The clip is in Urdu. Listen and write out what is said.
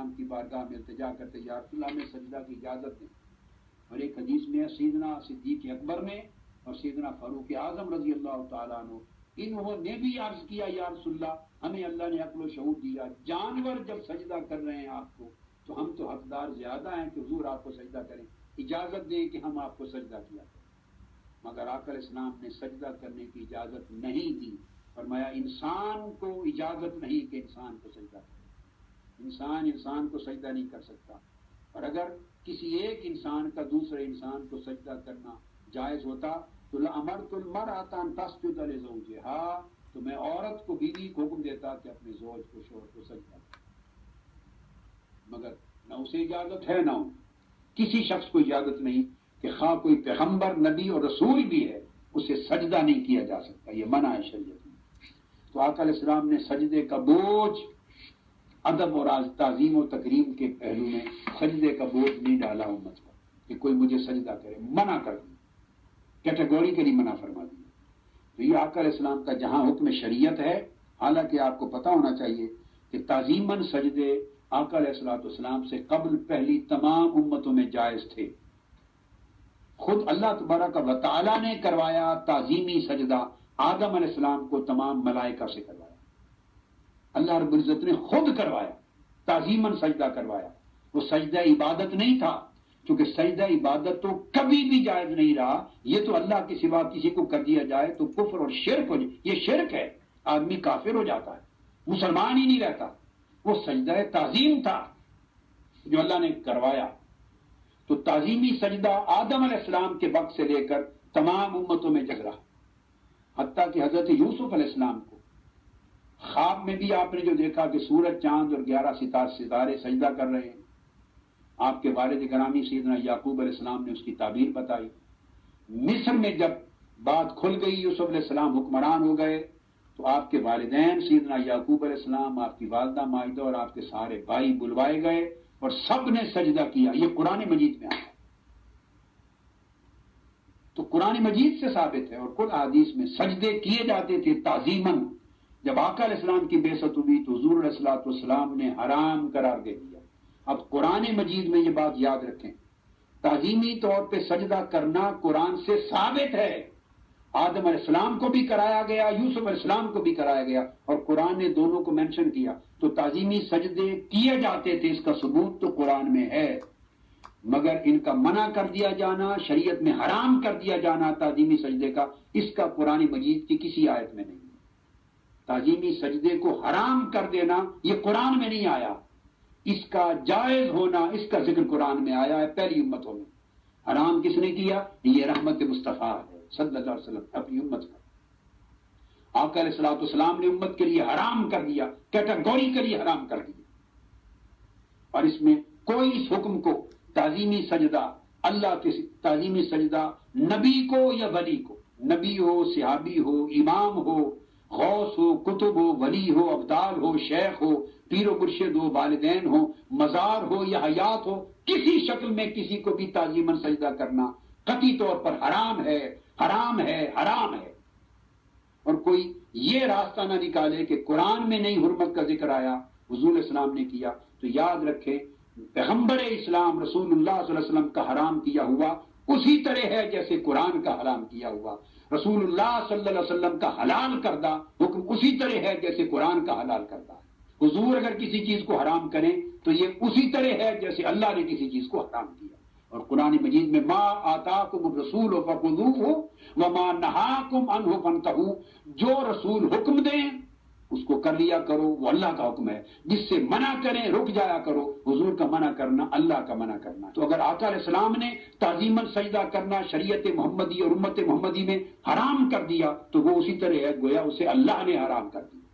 السلام کی بارگاہ میں التجا کرتے یا رسول اللہ میں سجدہ کی اجازت دیں. اور ایک حدیث میں سیدنا صدیق اکبر نے اور سیدنا فاروق اعظم رضی اللہ تعالیٰ عنہ انہوں نے بھی عرض کیا یا رسول اللہ ہمیں اللہ نے عقل و شعور دیا، جانور جب سجدہ کر رہے ہیں آپ کو تو ہم تو حقدار زیادہ ہیں کہ حضور آپ کو سجدہ کریں، اجازت دیں کہ ہم آپ کو سجدہ کیا کریں. مگر آقا علیہ السلام نے سجدہ کرنے کی اجازت نہیں دی. فرمایا انسان کو اجازت نہیں کہ انسان کو سجدہ کرے، انسان کو سجدہ نہیں کر سکتا. اور اگر کسی ایک انسان کا دوسرے انسان کو سجدہ کرنا جائز ہوتا تو لأمرت المرأة ان تسجد لزوجها، تو میں عورت کو، بیوی کو حکم دیتا کہ اپنے زوج کو، شوہر کو سجدہ کرے. مگر نہ اسے اجازت ہے، نہ کسی شخص کو اجازت نہیں کہ خواہ کوئی پیغمبر، نبی اور رسول بھی ہے اسے سجدہ نہیں کیا جا سکتا، یہ منع ہے شریعت میں. تو آقا علیہ السلام نے سجدے کا بوجھ ادب اور تعظیم و تکریم کے پہلو میں سجدے کا بوجھ نہیں ڈالا امت پر کہ کوئی مجھے سجدہ کرے، منع کر دیا، کیٹیگوریکلی منع فرما دیا. تو یہ آقا علیہ السلام کا جہاں حکم شریعت ہے، حالانکہ آپ کو پتہ ہونا چاہیے کہ تعظیماً سجدے آقا علیہ السلام سے قبل پہلی تمام امتوں میں جائز تھے. خود اللہ تبارک و تعالیٰ نے کروایا تعظیمی سجدہ آدم علیہ السلام کو تمام ملائکہ سے کروایا. اللہ رب العزت نے خود کروایا، تعظیماً سجدہ کروایا. وہ سجدہ عبادت نہیں تھا، کیونکہ سجدہ عبادت تو کبھی بھی جائز نہیں رہا. یہ تو اللہ کے سوا کسی کو کر دیا جائے تو کفر اور شرک ہو جائے، یہ شرک ہے، آدمی کافر ہو جاتا ہے، مسلمان ہی نہیں رہتا. وہ سجدہ تعظیم تھا جو اللہ نے کروایا. تو تعظیمی سجدہ آدم علیہ السلام کے وقت سے لے کر تمام امتوں میں جگ رہا، حتیٰ کہ حضرت یوسف علیہ السلام کو خواب میں بھی آپ نے جو دیکھا کہ سورج، چاند اور 11 ستارے سجدہ کر رہے ہیں. آپ کے والد گرامی سیدنا یعقوب علیہ السلام نے اس کی تعبیر بتائی. مصر میں جب بات کھل گئی، یوسف علیہ السلام حکمران ہو گئے، تو آپ کے والدین سیدنا یعقوب علیہ السلام، آپ کی والدہ مائدہ اور آپ کے سارے بھائی بلوائے گئے اور سب نے سجدہ کیا. یہ قرآن مجید میں آیا، تو قرآن مجید سے ثابت ہے. اور کل احادیث میں سجدے کیے جاتے تھے تعظیماً. جب آقا علیہ السلام کی بعثت ہوئی تو حضور علیہ السلام نے حرام قرار دے دیا. اب قرآن مجید میں یہ بات یاد رکھیں، تعظیمی طور پہ سجدہ کرنا قرآن سے ثابت ہے. آدم علیہ السلام کو بھی کرایا گیا، یوسف علیہ السلام کو بھی کرایا گیا، اور قرآن نے دونوں کو مینشن کیا. تو تعظیمی سجدے کیے جاتے تھے، اس کا ثبوت تو قرآن میں ہے. مگر ان کا منع کر دیا جانا، شریعت میں حرام کر دیا جانا تعظیمی سجدے کا، اس کا قرآن مجید کی کسی آیت میں نہیں. تعظیمی سجدے کو حرام کر دینا یہ قرآن میں نہیں آیا. اس کا جائز ہونا، اس کا ذکر قرآن میں آیا ہے پہلی امتوں میں. حرام کس نے کیا؟ یہ رحمت مصطفیٰ ہے صلی اللہ علیہ وسلم اپنی امت کا. آقا علیہ السلام نے امت کے لیے حرام کر دیا، کیٹیگوریکلی حرام کر دیا. اور اس میں کوئی اس حکم کو تعظیمی سجدہ، اللہ کے تعظیمی سجدہ نبی کو یا ولی کو، نبی ہو، صحابی ہو، امام ہو، غوث ہو، کتب ہو، ولی ہو، ابدال ہو، شیخ ہو، پیر و مرشد ہو، والدین ہو، مزار ہو یا حیات ہو، کسی شکل میں کسی کو بھی تعظیماً سجدہ کرنا قطعی طور پر حرام ہے، حرام ہے، حرام ہے. اور کوئی یہ راستہ نہ نکالے کہ قرآن میں نہیں حرمت کا ذکر آیا، حضور علیہ السلام نے کیا. تو یاد رکھیں پیغمبر اسلام رسول اللہ صلی اللہ علیہ وسلم کا حرام کیا ہوا اسی طرح ہے جیسے قرآن کا حرام کیا ہوا. رسول اللہ صلی اللہ علیہ وسلم کا حلال کردہ حکم اسی طرح ہے جیسے قرآن کا حلال کردہ. حضور اگر کسی چیز کو حرام کریں تو یہ اسی طرح ہے جیسے اللہ نے کسی چیز کو حرام کیا. اور قرآن مجید میں ما آتاکم الرسول فخذوہ وما نہاکم عنہ فانتہوا، جو رسول حکم دیں اس کو کر لیا کرو، وہ اللہ کا حکم ہے. جس سے منع کریں رک جایا کرو. حضور کا منع کرنا اللہ کا منع کرنا. تو اگر آقا علیہ السلام نے تعظیماً سجدہ کرنا شریعت محمدی اور امت محمدی میں حرام کر دیا تو وہ اسی طرح ہے گویا اسے اللہ نے حرام کر دیا.